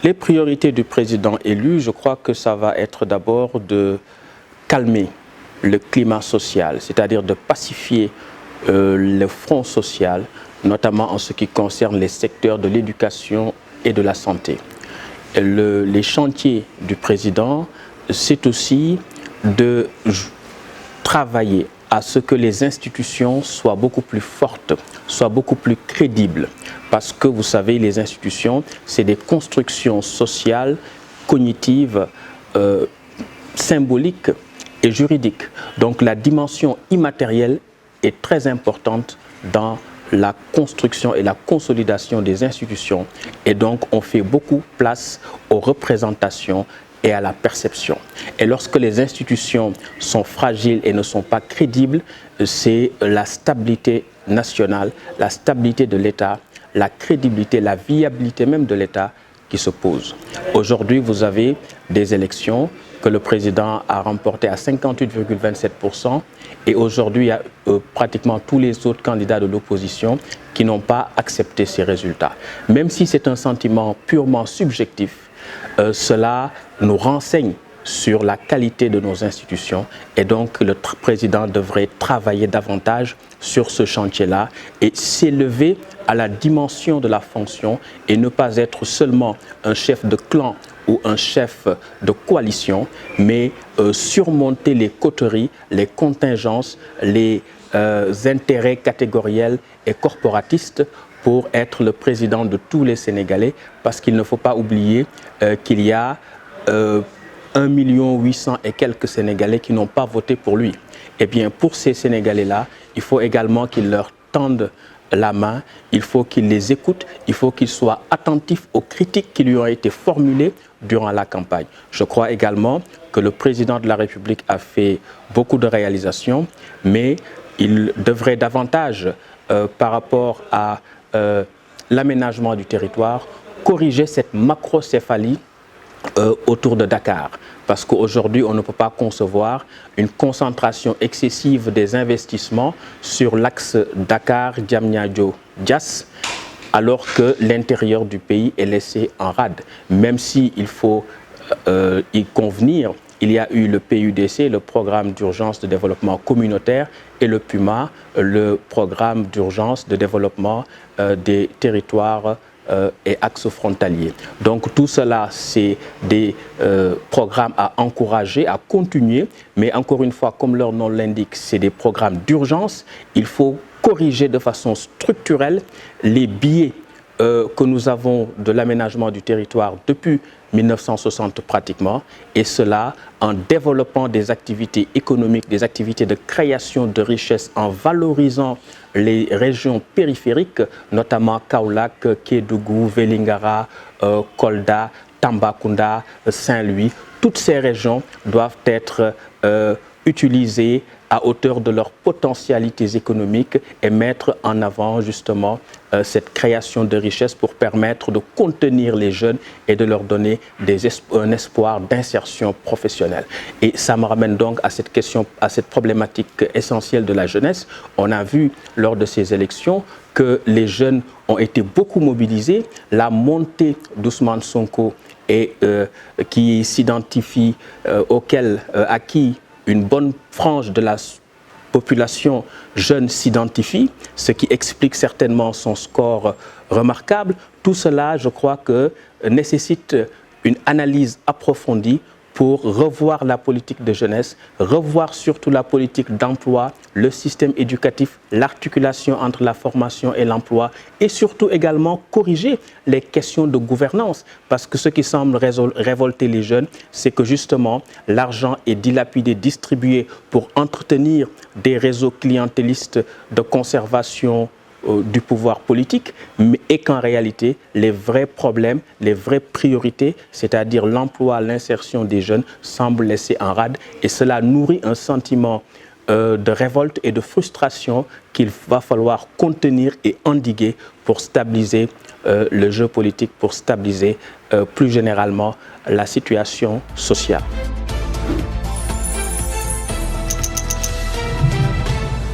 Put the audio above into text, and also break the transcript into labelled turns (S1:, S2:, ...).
S1: Les priorités du président élu, je crois que ça va être d'abord de calmer le climat social, c'est-à-dire de pacifier le front social, notamment en ce qui concerne les secteurs de l'éducation et de la santé. Les chantiers du président, c'est aussi de travailler à ce que les institutions soient beaucoup plus fortes, soient beaucoup plus crédibles. Parce que vous savez, les institutions, c'est des constructions sociales, cognitives, symboliques et juridiques. Donc la dimension immatérielle est très importante dans la construction et la consolidation des institutions. Et donc on fait beaucoup place aux représentations et à la perception. Et lorsque les institutions sont fragiles et ne sont pas crédibles, c'est la stabilité nationale, la stabilité de l'État, la crédibilité, la viabilité même de l'État qui se pose. Aujourd'hui, vous avez des élections que le président a remportées à 58,27% et aujourd'hui, il y a pratiquement tous les autres candidats de l'opposition qui n'ont pas accepté ces résultats. Même si c'est un sentiment purement subjectif, cela nous renseigne sur la qualité de nos institutions et donc le président devrait travailler davantage sur ce chantier-là et s'élever à la dimension de la fonction et ne pas être seulement un chef de clan ou un chef de coalition, mais surmonter les coteries, les contingences, les intérêts catégoriels et corporatistes pour être le président de tous les Sénégalais, parce qu'il ne faut pas oublier qu'il y a 1 800 000 et quelques Sénégalais qui n'ont pas voté pour lui. Eh bien, pour ces Sénégalais-là, il faut également qu'il leur tende la main, il faut qu'il les écoute, il faut qu'ils soient attentifs aux critiques qui lui ont été formulées durant la campagne. Je crois également que le président de la République a fait beaucoup de réalisations, mais il devrait davantage, par rapport à l'aménagement du territoire, corriger cette macrocéphalie autour de Dakar. Parce qu'aujourd'hui, on ne peut pas concevoir une concentration excessive des investissements sur l'axe Dakar-Diamniadio-Diass, alors que l'intérieur du pays est laissé en rade. Même s'il faut y convenir, il y a eu le PUDC, le programme d'urgence de développement communautaire, et le PUMA, le programme d'urgence de développement des territoires et axes frontaliers. Donc tout cela, c'est des programmes à encourager, à continuer, mais encore une fois, comme leur nom l'indique, c'est des programmes d'urgence. Il faut corriger de façon structurelle les biais que nous avons de l'aménagement du territoire depuis 1960 pratiquement, et cela en développant des activités économiques, des activités de création de richesses, en valorisant les régions périphériques, notamment Kaolack, Kédougou, Vélingara, Kolda, Tambacounda, Saint-Louis. Toutes ces régions doivent être utilisées à hauteur de leurs potentialités économiques et mettre en avant justement cette création de richesses pour permettre de contenir les jeunes et de leur donner un espoir d'insertion professionnelle. Et ça me ramène donc à cette question, à cette problématique essentielle de la jeunesse. On a vu lors de ces élections que les jeunes ont été beaucoup mobilisés. La montée d'Ousmane Sonko et qui s'identifie, à qui une bonne frange de la population jeune s'identifie, ce qui explique certainement son score remarquable. Tout cela, je crois que nécessite une analyse approfondie pour revoir la politique de jeunesse, revoir surtout la politique d'emploi, le système éducatif, l'articulation entre la formation et l'emploi, et surtout également corriger les questions de gouvernance. Parce que ce qui semble révolter les jeunes, c'est que justement l'argent est dilapidé, distribué pour entretenir des réseaux clientélistes de conservation du pouvoir politique, et qu'en réalité, les vrais problèmes, les vraies priorités, c'est-à-dire l'emploi, l'insertion des jeunes, semblent laissés en rade, et cela nourrit un sentiment de révolte et de frustration qu'il va falloir contenir et endiguer pour stabiliser le jeu politique, pour stabiliser plus généralement la situation sociale.